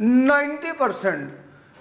90%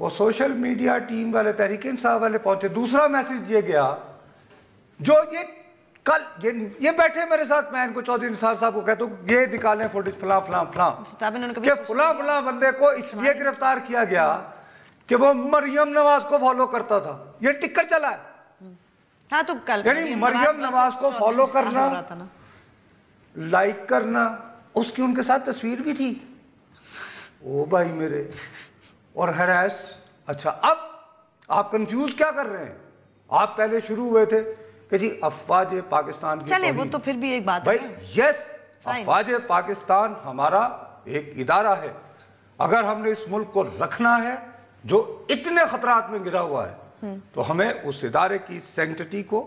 وہ social media team والے تحریک انصاف والے پہنچے. دوسرا میسج یہ گیا جو یہ کل یہ بیٹھے میرے ساتھ, میں ان کو چودھری نثار صاحب کو کہتا ہوں یہ نکالیں فوٹیج فلاں فلاں فلاں کہ فلاں فلاں بندے کو اس لیے گرفتار کیا گیا کہ وہ مریم نواز کو فالو کرتا تھا. یہ ٹکر چلا ہے. ہاں تو کل یعنی مریم نواز کو فالو کرنا, لائک کرنا, اس کی ان کے ساتھ تصویر بھی تھی. او بھائی میرے, اور ہراس. اچھا اب آپ کنفیوز کیا کر رہے ہیں؟ آپ پہلے شروع ہوئے تھے کہ جی افواج پاکستان کی چلے وہ تو پھر بھی ایک بات ہے یس, افواج پاکستان ہمارا ایک ادارہ ہے. اگر ہم نے اس ملک کو رکھنا ہے جو اتنے خطرات میں گرا ہوا ہے تو ہمیں اس ادارے کی سینکٹی کو,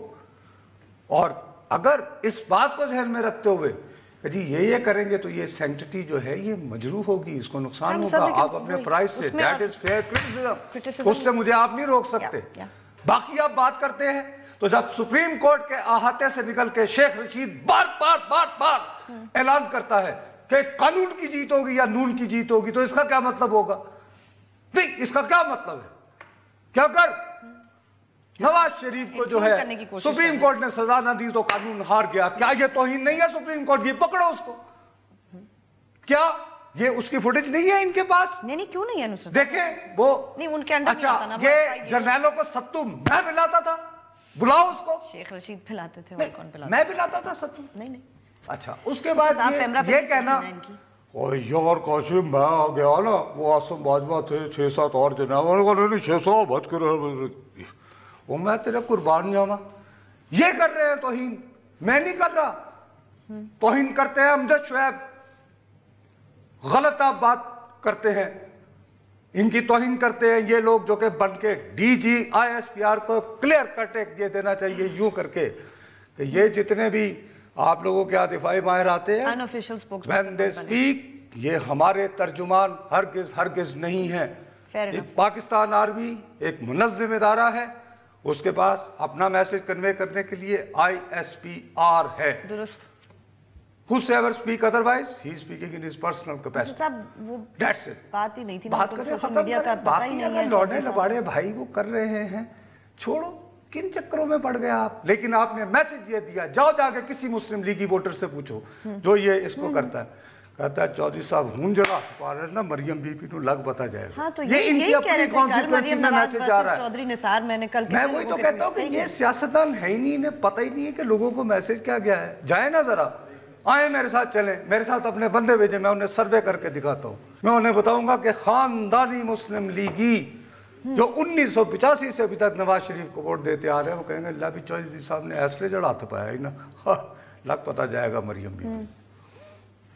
اور اگر اس بات کو ذہن میں رکھتے ہوئے کہ جی یہ کریں گے تو یہ سینکٹی جو ہے یہ مجروح ہوگی, اس کو نقصان ہوگا, آپ اپنے فرائض سے, دیٹ از فیئر کرٹیسزم, اس سے مجھے آپ نہیں روک سکتے. باقی آپ بات کرتے ہیں تو جب سپریم کورٹ کے احاطے سے نکل کے شیخ رشید بار بار اعلان کرتا ہے کہ قانون کی جیت ہوگی یا نون کی جیت ہوگی, تو اس کا کیا مطلب ہوگا؟ نہیں, اس کا کیا مطلب ہے کہ اگر نواز شریف کو جو ہے سپریم کورٹ نے سزا نہ دی تو قانون ہار گیا, کیا یہ توہین نہیں ہے سپریم کورٹ؟ یہ پکڑو اس کو. کیا یہ اس کی فوٹیج نہیں ہے ان کے پاس؟ نہیں کیوں نہیں ہے؟ دیکھیں وہ نہیں ان کے انڈر اچھا یہ جرنیلوں کو ستو میں پلاتا تھا, بلاؤ اس کو. شیخ رشید پلاتے تھے, کون پلاتا؟ میں پلاتا تھا ستو. نہیں. اچھا اس کے بعد یہ کہنا اوہ یار قاسم میں آ گیا نا, وہ عاصم باجوہ تھے 6-7 اور جناب, انہوں نے کہا نہیں 600 بچ کر وہ میں تیرے قربان جاواں. یہ کر رہے ہیں توہین, میں نہیں کر رہا. توہین کرتے ہیں امجد شعیب, غلط آپ بات کرتے ہیں, ان کی توہین کرتے ہیں یہ لوگ جو کہ بن کے ڈی جی ISPR کو کلیئر کٹ ایک یہ دینا چاہیے یوں کر کے کہ یہ جتنے بھی آپ لوگوں کے دفاعی ماہر آتے ہیں when they speak, یہ ہمارے ترجمان ہرگز نہیں ہیں. ایک پاکستان آرمی ایک منظم ادارہ ہے, اس کے پاس اپنا میسج کنوے کرنے کے لیے ISPR ہے. درست. whosoever speak otherwise he is speaking in his personal capacity. That's it. بات ہی نہیں تھی. بات کریں ختم کریں. باقی اگر لوڑے لباڑے بھائی وہ کر رہے ہیں, چھوڑو, کن چکروں میں پڑ گئے آپ. لیکن آپ نے میسج یہ دیا, جاؤ جا کے کسی مسلم لیگی ووٹر سے پوچھو جو یہ اس کو کرتا ہے, کہتا ہے چودھری صاحب ہون جڑا پا رہے نا مریم بی پی نو لگ بتا جائے گا. یہ ان کی اپنی کانسیکوینسی میں میسج جا رہا ہے. میں وہی تو کہتا ہوں کہ یہ سیاستدان ہے ہی نہیں, انہیں پتہ ہی نہیں ہے کہ لوگوں کو میسج کیا گیا ہے. جائیں نا ذرا, آئیں میرے ساتھ چلیں, میرے ساتھ اپنے بندے بھیجیں, میں انہیں سروے کر کے دکھاتا ہوں. میں انہیں بتاؤں گا کہ خاندانی مسلم لیگی جو 1985 سے ابھی تک نواز شریف کو ووٹ دیتے آ رہے ہیں, وہ کہیں گے اللہ بھی چودھری صاحب نے ایسلے جڑ ہاتھ پایا ہی نا, لگ پتا جائے گا مریم بھی.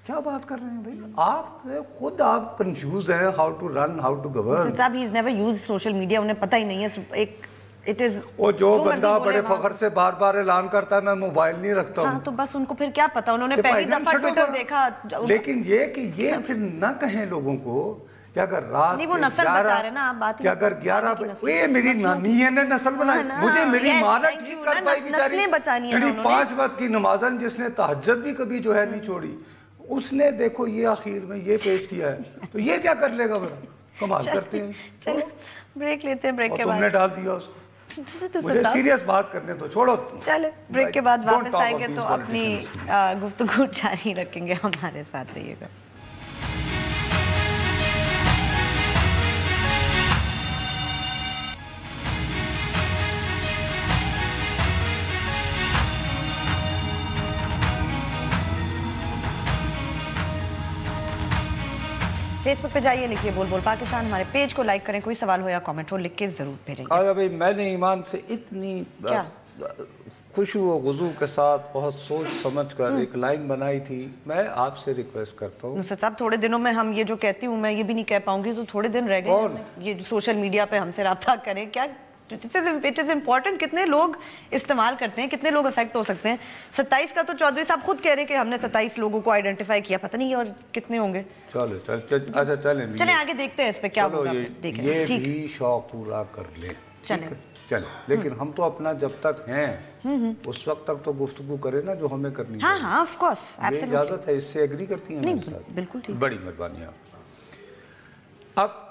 کیا بات کر رہے ہیں بھائی آپ خود, آپ کنفیوز ہیں how to run, how to govern. صاحب he is never use social media, انہیں پتہ ہی نہیں ہے. ایک وہ جو بندہ بڑے فخر سے بار بار اعلان کرتا ہے میں موبائل نہیں رکھتا ہوں, تو بس ان کو پھر کیا پتا, انہوں نے پہلی دفعہ ٹویٹر دیکھا. لیکن یہ کہ یہ پھر نہ کہیں لوگوں کو کہ اگر رات کہ اگر 11 بجے میری نانی نے نسل بنائی, مجھے میری ماں نے ٹھیک کر پائی بیچاری, 5 وقت کی نمازن جس نے تہجد بھی کبھی جو ہے نہیں چھوڑی, اس نے دیکھو یہ آخر میں یہ پیش کیا ہے, تو یہ کیا کر لے گا میرا. کمال کرتے ہیں. چلو بریک لیتے ہیں, بریک کے بعد تم نے ڈال دیا اس کو. مجھے سیریس بات کرنے تو چھوڑو. چلے بریک کے بعد واپس آئیں گے تو اپنی گفتگو جاری رکھیں گے, ہمارے ساتھ رہیے گا. فیس بک پہ جائیے, لکھیے بول بول پاکستان, ہمارے پیج کو لائک کریں, کوئی سوال ہو یا کامنٹ ہو لکھ کے ضرور بھیجیں گے. آگا بھائی میں نے ایمان سے اتنی خوشو و غضو کے ساتھ بہت سوچ سمجھ کر ایک لائن بنائی تھی, میں آپ سے ریکویسٹ کرتا ہوں. نصرت صاحب تھوڑے دنوں میں ہم یہ جو کہتی ہوں میں یہ بھی نہیں کہہ پاؤں گی, تو تھوڑے دن رہ گئے, یہ سوشل میڈیا پہ ہم سے رابطہ کریں. کیا اٹ از امپورٹنٹ, کتنے لوگ استعمال کرتے ہیں, کتنے لوگ افیکٹ ہو سکتے ہیں. 27 کا تو چودھری صاحب خود کہہ رہے کہ ہم نے 27 لوگوں کو آئیڈینٹیفائی کیا, پتہ نہیں اور کتنے ہوں گے. اچھا چلیں آگے دیکھتے ہیں اس پہ کیا ہوگا. یہ بھی شوق پورا کر لیں, چلیں, لیکن ہم تو اپنا جب تک ہیں اس وقت تک تو گفتگو کریں نا جو ہمیں کرنی ہے. ہاں آف کورس, یہ اجازت ہے, اس سے ایگری کرتی ہیں میرے ساتھ؟ بالکل ٹھیک, بڑی مہربانی آپ. اب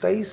23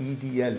EDL,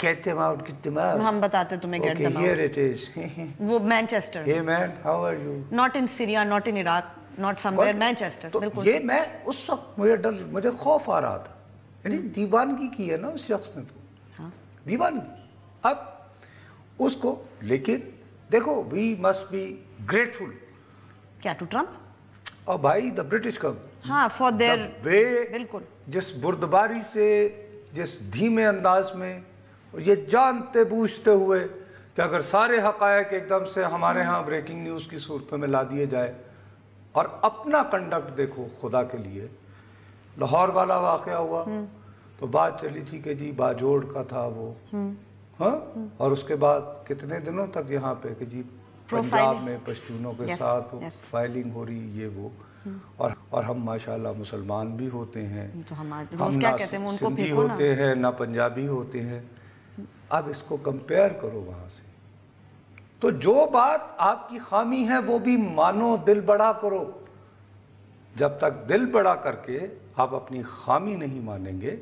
Get them out, get them out. ہم بتاتے تمہیں get them out. Here it is. وہ Manchester. Hey man, how are you? Not in Syria, not in Iraq, not somewhere. Manchester. تو یہ میں اس وقت مجھے خوف آ رہا تھا. یعنی دیوانگی کی ہے نا اس شخص نے تو. دیوانگی. اب اس کو لیکن دیکھو we must be grateful. کیا ٹو ٹرمپ؟ اور بھائی دا برٹش کم. ہاں فار دیئر بالکل جس بردباری سے جس دھیمے انداز میں یہ جانتے بوجھتے ہوئے کہ اگر سارے حقائق ایک دم سے ہمارے ہاں بریکنگ نیوز کی صورتوں میں لا دیے جائے اور اپنا کنڈکٹ دیکھو خدا کے لیے. لاہور والا واقعہ ہوا تو بات چلی تھی کہ جی باجوڑ کا تھا وہ ہاں اور اس کے بعد کتنے دنوں تک یہاں پہ کہ جی پنجاب میں پشتونوں کے ساتھ فائلنگ ہو رہی یہ وہ اور ہم ماشاءاللہ مسلمان بھی ہوتے ہیں ہم نہ سندھی ہوتے ہیں نہ پنجابی ہوتے ہیں. اب اس کو کمپیئر کرو وہاں سے تو جو بات آپ کی خامی ہے وہ بھی مانو دل بڑا کرو. جب تک دل بڑا کر کے آپ اپنی خامی نہیں مانیں گے.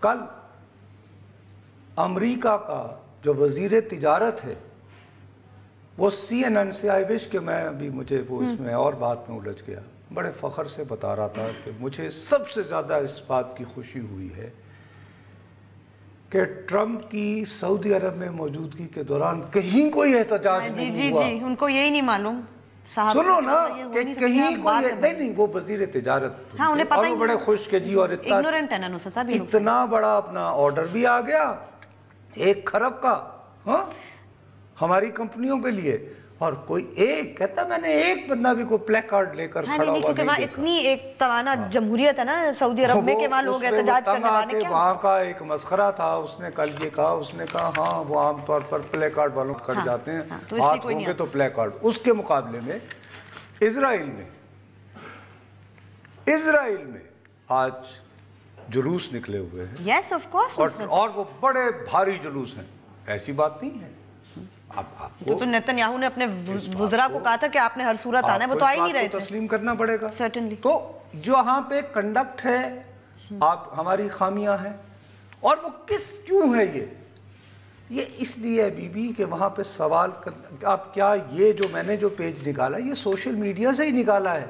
کل امریکہ کا جو وزیر تجارت ہے وہ CNN سے آئی وش کہ میں ابھی مجھے وہ اس میں اور بات میں الجھ گیا بڑے فخر سے بتا رہا تھا کہ مجھے سب سے زیادہ اس بات کی خوشی ہوئی ہے کہ ٹرمپ کی سعودی عرب میں موجودگی کے دوران کہیں کوئی احتجاج نہیں ہوا. جی ان کو یہی نہیں معلوم. سنو نا کہ کہیں کوئی نہیں وہ وزیر تجارت اور وہ بڑے خوش کہ جی اور اتنا بڑا اپنا آرڈر بھی آ گیا 1 کھرب کا ہاں ہماری کمپنیوں کے لیے اور کوئی ایک کہتا میں نے ایک بندہ بھی کوئی پلے کارڈ لے کر کھڑا ہوا نہیں کیونکہ وہاں اتنی ایک توانا جمہوریت ہے نا سعودی عرب میں کہ وہاں لوگ احتجاج کرنے والے کیا وہاں کا ایک مسخرہ تھا. اس نے کل یہ کہا اس نے کہا ہاں وہ عام طور پر پلے کارڈ والوں کھڑ جاتے ہیں ہاتھ ہوں گے تو پلے کارڈ. اس کے مقابلے میں اسرائیل میں آج جلوس نکلے ہوئے ہیں. یس آف کورس اور وہ بڑے بھاری جلوس ہیں. ایسی بات نہیں ہے. تو نیتن یاہو نے اپنے وزراء کو کہا تھا کہ آپ نے ہر صورت آنا ہے وہ تو آ ہی نہیں رہے تھے. تسلیم کرنا پڑے گا سرٹنلی. تو جو یہاں پہ کنڈکٹ ہے آپ ہماری خامیاں ہیں اور وہ کیوں ہے یہ اس لیے بی بی کہ وہاں پہ سوال آپ کیا یہ جو میں نے جو پیج نکالا یہ سوشل میڈیا سے ہی نکالا ہے.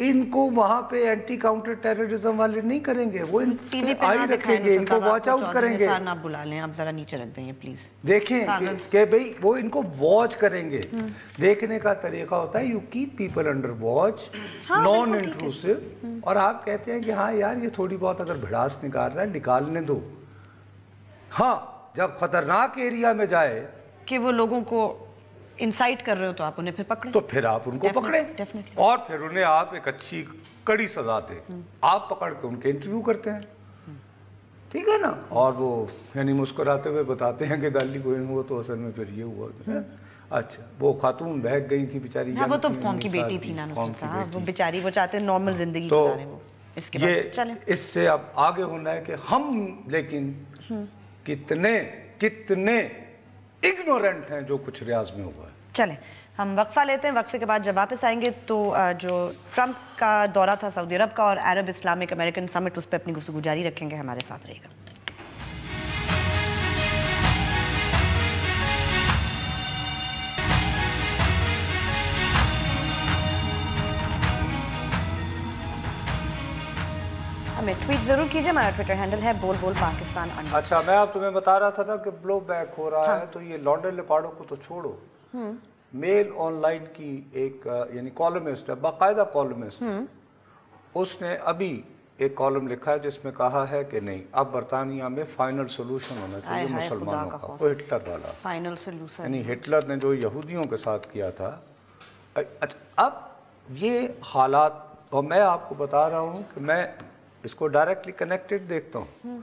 ان کو وہاں پہ اینٹی کاؤنٹر ٹیررزم والے نہیں کریں گے. وہ ٹی وی پہ آئی رکھیں گے ان کو واچ آؤٹ کریں گے. آپ بلا لیں آپ ذرا نیچے رکھ دیں پلیز. دیکھیں کہ بھئی وہ ان کو واچ کریں گے. دیکھنے کا طریقہ ہوتا ہے you keep people under watch non intrusive. اور آپ کہتے ہیں کہ ہاں یار یہ تھوڑی بہت اگر بھڑاس نکال رہا ہے نکالنے دو. ہاں جب خطرناک ایریا میں جائے کہ وہ لوگوں کو انسائٹ کر رہے ہو تو آپ انہیں پھر پکڑیں. تو پھر آپ ان کو پکڑیں اور پھر انہیں آپ ایک اچھی کڑی سزا دیں. آپ پکڑ کے ان کے انٹرویو کرتے ہیں ٹھیک ہے نا. اور وہ یعنی مسکراتے ہوئے بتاتے ہیں کہ گالی کوئی ہوا تو اصل میں پھر یہ ہوا. اچھا وہ خاتون بہک گئی تھی بیچاری. وہ تو قوم کی بیٹی تھی نا نصرت صاحب وہ بیچاری وہ چاہتے ہیں نارمل زندگی گزاریں. وہ اس کے بعد اس سے اب آگے ہونا ہے کہ ہم لیکن کتنے اگنورنٹ ہیں جو کچھ ریاض میں ہوا ہے. چلیں ہم وقفہ لیتے ہیں. وقفے کے بعد جب واپس آئیں گے تو جو ٹرمپ کا دورہ تھا سعودی عرب کا اور عرب اسلامک امریکن سمٹ اس پہ اپنی گفتگو جاری رکھیں گے. ہمارے ساتھ رہے گا. ہمیں ٹویٹ ضرور کیجئے. ہمارا ٹویٹر ہینڈل ہے بول بول پاکستان. اچھا میں اب تمہیں بتا رہا تھا نا کہ بلو بیک ہو رہا ہے تو یہ لانڈر لپاڑو کو تو چھوڑو. میل آن لائن کی ایک یعنی کالمسٹ ہے باقاعدہ کالمسٹ. اس نے ابھی ایک کالم لکھا ہے جس میں کہا ہے کہ نہیں اب برطانیہ میں فائنل سولوشن ہونا چاہیے مسلمانوں کا. وہ ہٹلر والا فائنل سولوشن یعنی ہٹلر نے جو یہودیوں کے ساتھ کیا تھا. اب یہ حالات اور میں آپ کو بتا رہا ہوں کہ میں اس کو ڈائریکٹلی کنیکٹڈ دیکھتا ہوں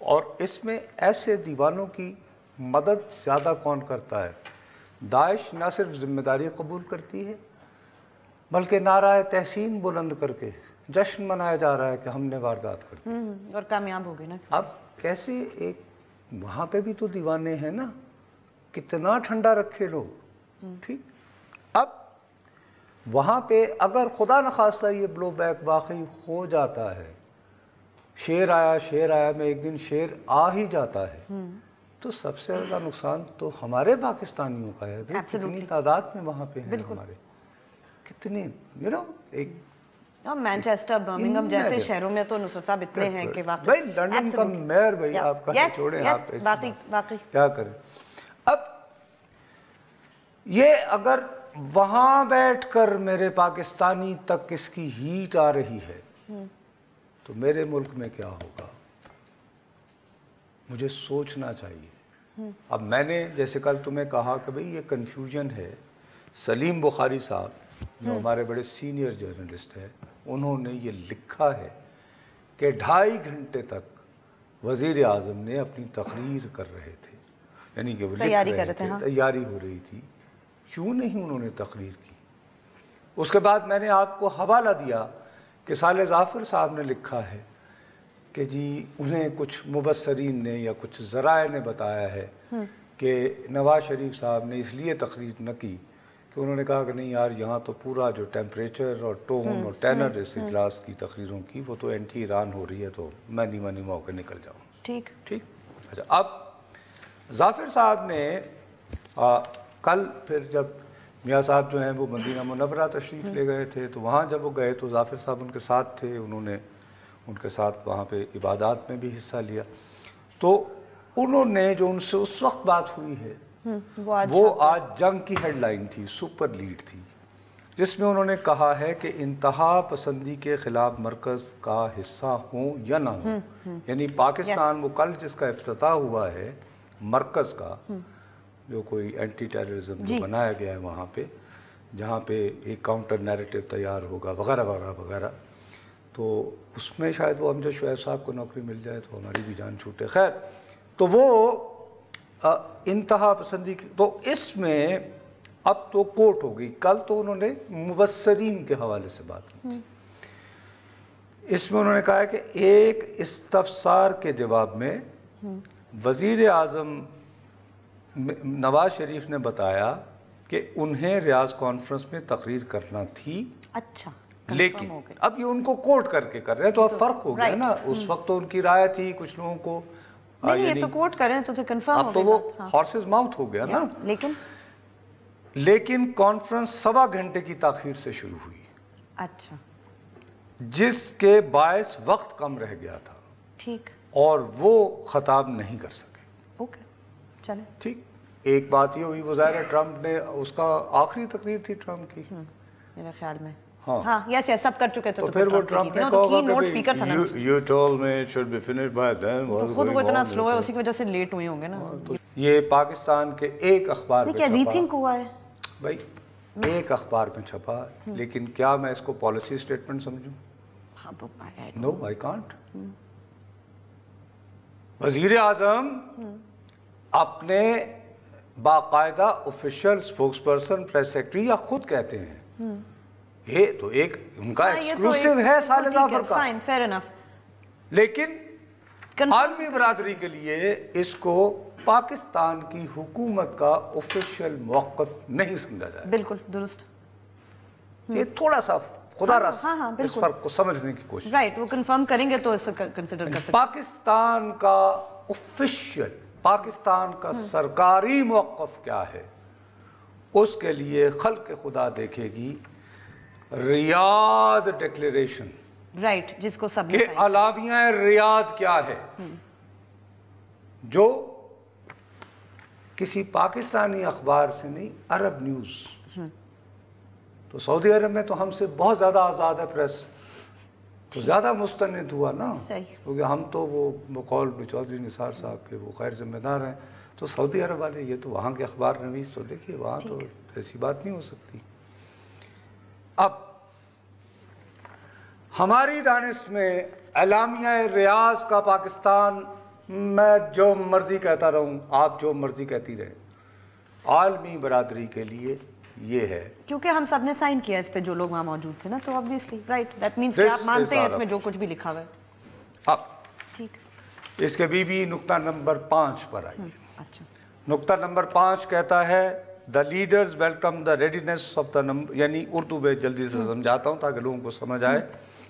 اور اس میں ایسے دیوانوں کی مدد زیادہ کون کرتا ہے. داعش نہ صرف ذمہ داری قبول کرتی ہے بلکہ نعرہ تحسین بلند کر کے جشن منایا جا رہا ہے کہ ہم نے واردات کر دی اور کامیاب ہو گئے نا. اب کیسے ایک وہاں پہ بھی تو دیوانے ہیں نا. کتنا ٹھنڈا رکھے لوگ. ٹھیک اب وہاں پہ اگر خدا نخواستہ یہ بلو بیک واقعی ہو جاتا ہے شیر آیا میں ایک دن شیر آ ہی جاتا ہے تو سب سے زیادہ نقصان تو ہمارے پاکستانیوں کا ہے. کتنی تعداد میں وہاں پہ ہیں ہمارے, کتنی ایک مانچسٹر برمنگھم جیسے شہروں میں تو نصرت صاحب اتنے ہیں کہ واقعی بھائی لنڈن کا میئر بھائی آپ کا چھوڑیں, آپ باقی کیا کریں. اب یہ اگر وہاں بیٹھ کر میرے پاکستانی تک اس کی ہیٹ آ رہی ہے تو میرے ملک میں کیا ہوگا, مجھے سوچنا چاہیے. اب میں نے جیسے کل تمہیں کہا کہ بھئی یہ کنفیوژن ہے, سلیم بخاری صاحب جو ہمارے بڑے سینئر جرنلسٹ ہیں انہوں نے یہ لکھا ہے کہ 2.5 گھنٹے تک وزیر اعظم نے اپنی تقریر کر رہے تھے, یعنی کہ وہ تیاری کر رہے تھے, تیاری ہو رہی تھی. کیوں نہیں انہوں نے تقریر کی؟ اس کے بعد میں نے آپ کو حوالہ دیا کہ صالح ظافر صاحب نے لکھا ہے کہ جی انہیں کچھ مبصرین نے یا کچھ ذرائع نے بتایا ہے کہ نواز شریف صاحب نے اس لیے تقریر نہ کی کہ انہوں نے کہا کہ نہیں یار یہاں تو پورا جو ٹیمپریچر اور ٹون اور ٹینر اس اجلاس کی تقریروں کی وہ تو اینٹی ایران ہو رہی ہے, تو میں نہیں موقع نکل جاؤں. ٹھیک. اچھا, اب ظافر صاحب نے کل پھر جب میاں صاحب جو ہیں وہ مدینہ منورہ تشریف لے گئے تھے تو وہاں جب وہ گئے تو ظافر صاحب ان کے ساتھ تھے, انہوں نے ان کے ساتھ وہاں پہ عبادات میں بھی حصہ لیا. تو انہوں نے جو ان سے اس وقت بات ہوئی ہے وہ آج جنگ کی ہیڈ لائن تھی, سپر لیڈ تھی, جس میں انہوں نے کہا ہے کہ انتہا پسندی کے خلاف مرکز کا حصہ ہوں یا نہ ہوں. یعنی پاکستان وہ کل جس کا افتتاح ہوا ہے مرکز کا, جو کوئی اینٹی ٹیررزم جو بنایا گیا ہے وہاں پہ, جہاں پہ ایک کاؤنٹر نیریٹو تیار ہوگا وغیرہ وغیرہ وغیرہ, تو اس میں شاید وہ امجد شعیب صاحب کو نوکری مل جائے تو ہماری بھی جان چھوٹے. خیر, تو وہ انتہا پسندی کی, تو اس میں اب تو کوٹ ہو گئی. کل تو انہوں نے مبصرین کے حوالے سے بات کی, اس میں انہوں نے کہا ہے کہ ایک استفسار کے جواب میں وزیر اعظم نواز شریف نے بتایا کہ انہیں ریاض کانفرنس میں تقریر کرنا تھی. اچھا, لیکن اب یہ ان کو کوٹ کر کے کر رہے ہیں تو اب فرق ہو گیا نا. اس وقت تو ان کی رائے تھی, کچھ لوگوں کو نہیں, یہ تو کوٹ کر رہے ہیں تو کنفرم ہو گیا. اب تو وہ ہارسز ماؤتھ ہو گیا نا. لیکن کانفرنس 1.25 گھنٹے کی تاخیر سے شروع ہوئی. اچھا, جس کے باعث وقت کم رہ گیا تھا. ٹھیک. اور وہ خطاب نہیں کر سکے. اوکے, چلیں ٹھیک. ایک بات یہ ہوئی, وہ ظاہر ہے ٹرمپ نے, اس کا آخری تقریر تھی ٹرمپ کی میرے خیال میں. ہاں یس سب کر چکے تھے. تو پھر وہ ٹرمپ نے کہا کہ you told me it should be finished by then. خود وہ اتنا سلو ہے, اسی کی وجہ سے لیٹ ہوئے ہوں گے نا. یہ پاکستان کے ایک اخبار میں کیا ری تھنک ہوا ہے بھائی, ایک اخبار میں چھپا, لیکن کیا میں اس کو پالیسی اسٹیٹمنٹ سمجھوں؟ No, I can't. وزیر اعظم اپنے باقاعدہ official spokesperson press secretary یا خود کہتے ہیں, یہ تو ایک ان کا ایکسکلوسیو ہے صالح ظافر کا. فیر انف. لیکن عالمی برادری کے لیے اس کو پاکستان کی حکومت کا آفیشیل موقف نہیں سمجھا جائے. بالکل درست. یہ تھوڑا سا خدا رسا اس فرق کو سمجھنے کی کوشش. رائٹ, وہ کنفرم کریں گے تو اس کو کنسیڈر کر سکتے. پاکستان کا آفیشیل, پاکستان کا سرکاری موقف کیا ہے, اس کے لیے خلق خدا دیکھے گی ریاض ڈیکلیریشن. رائٹ, جس کو سب کہ اعلامیہ ریاض کیا ہے, جو کسی پاکستانی اخبار سے نہیں, عرب نیوز. تو سعودی عرب میں تو ہم سے بہت زیادہ آزاد ہے پریس, تو زیادہ مستند ہوا نا, کیونکہ ہم تو وہ قول چودھری نثار صاحب کے وہ خیر ذمہ دار ہیں. تو سعودی عرب والے یہ تو وہاں کے اخبار نویس تو دیکھیے, وہاں تو ایسی بات نہیں ہو سکتی. اب ہماری دانست میں اعلامیہ ریاض کا پاکستان, میں جو مرضی کہتا رہوں, آپ جو مرضی کہتی رہیں, عالمی برادری کے لیے یہ ہے, کیونکہ ہم سب نے سائن کیا اس پہ, جو لوگ وہاں موجود تھے نا, تو obviously right, that means کہ آپ مانتے ہیں اس میں جو کچھ بھی لکھا ہوا ہے. اب ٹھیک, اس کے بھی نقطہ نمبر 5 پر آئیے. اچھا, نقطہ نمبر 5 کہتا ہے the leaders welcome the readiness of the یعنی اردو میں جلدی سے سمجھاتا ہوں تاکہ لوگوں کو سمجھ آئے,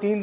3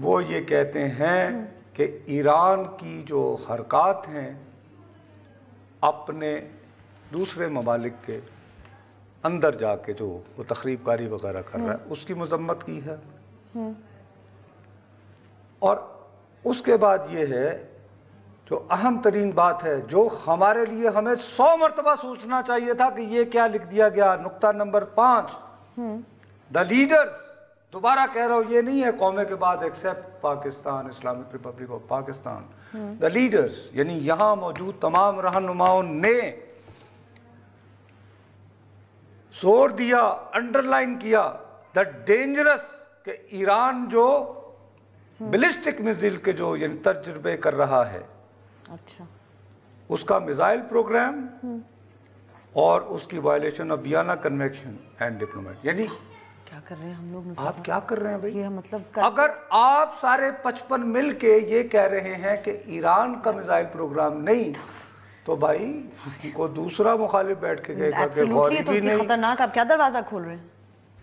وہ یہ کہتے ہیں کہ ایران کی جو حرکات ہیں اپنے دوسرے ممالک کے اندر جا کے جو وہ تخریب کاری وغیرہ کر رہا ہے اس کی مذمت کی ہے. اور اس کے بعد یہ ہے جو اہم ترین بات ہے جو ہمارے لیے ہمیں 100 مرتبہ سوچنا چاہیے تھا کہ یہ کیا لکھ دیا گیا. نقطہ نمبر 5 دا لیڈرز، دوبارہ کہہ رہا ہوں یہ نہیں ہے قومے کے بعد accept Pakistan Islamic republic of Pakistan, the leaders یعنی یہاں موجود تمام رہنماؤں نے زور دیا، انڈر لائن کیا دا ڈینجرس کہ ایران جو بیلسٹک میزائل کے جو یعنی تجربے کر رہا ہے، اچھا اس کا میزائل پروگرام اور اس کی violation of Vienna convention and diplomat. یعنی کیا کر رہے ہیں ہم لوگ؟ آپ کیا کر رہے ہیں بھائی؟ یہ مطلب اگر آپ سارے 55 مل کے یہ کہہ رہے ہیں کہ ایران کا میزائل پروگرام نہیں تو بھائی کو دوسرا مخالف بیٹھ کے کہے گا کہ غوری بھی نہیں. خطرناک، آپ کیا دروازہ کھول رہے ہیں؟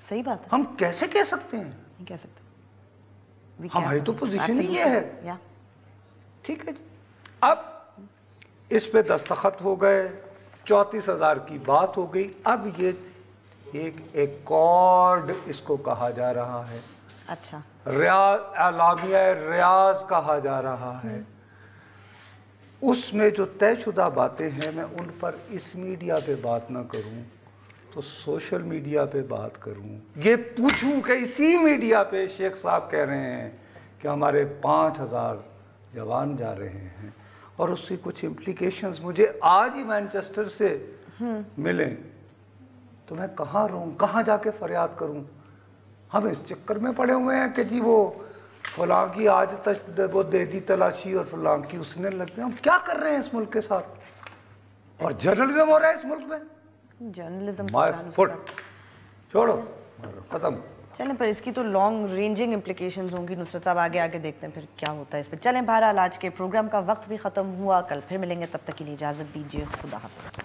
صحیح بات ہے. ہم کیسے کہہ سکتے ہیں؟ نہیں کہہ سکتے. ہماری تو پوزیشن ہی یہ ہے. ٹھیک ہے جی. اب اس پہ دستخط ہو گئے، 34,000 کی بات ہو گئی. اب یہ ایک ایکارڈ اس کو کہا جا رہا ہے. اچھا. اعلامیہ ریاض کہا جا رہا ہے. اس میں جو طے شدہ باتیں ہیں میں ان پر اس میڈیا پہ بات نہ کروں تو سوشل میڈیا پہ بات کروں. یہ پوچھوں کہ اسی میڈیا پہ شیخ صاحب کہہ رہے ہیں کہ ہمارے 5,000 جوان جا رہے ہیں اور اس کی کچھ امپلیکیشنز مجھے آج ہی مینچسٹر سے ملیں تو میں کہاں رہوں، کہاں جا کے فریاد کروں؟ ہم اس چکر میں پڑے ہوئے ہیں کہ جی وہ فلاں کی آج وہ دے دی تلاشی اور فلاں کی اس نے لگ گیا. ہم کیا کر رہے ہیں اس ملک کے ساتھ؟ اور جرنلزم ہو رہا ہے اس ملک میں. جرنلزم مائی فٹ چھوڑو ختم. چلیں پر اس کی تو لانگ رینجنگ امپلیکیشنز ہوں گی. نصرت صاحب آگے آگے دیکھتے ہیں پھر کیا ہوتا ہے اس پہ. چلیں بہرحال آج کے پروگرام کا وقت بھی ختم ہوا. کل پھر ملیں گے، تب تک کے لیے اجازت دیجیے. خدا حافظ.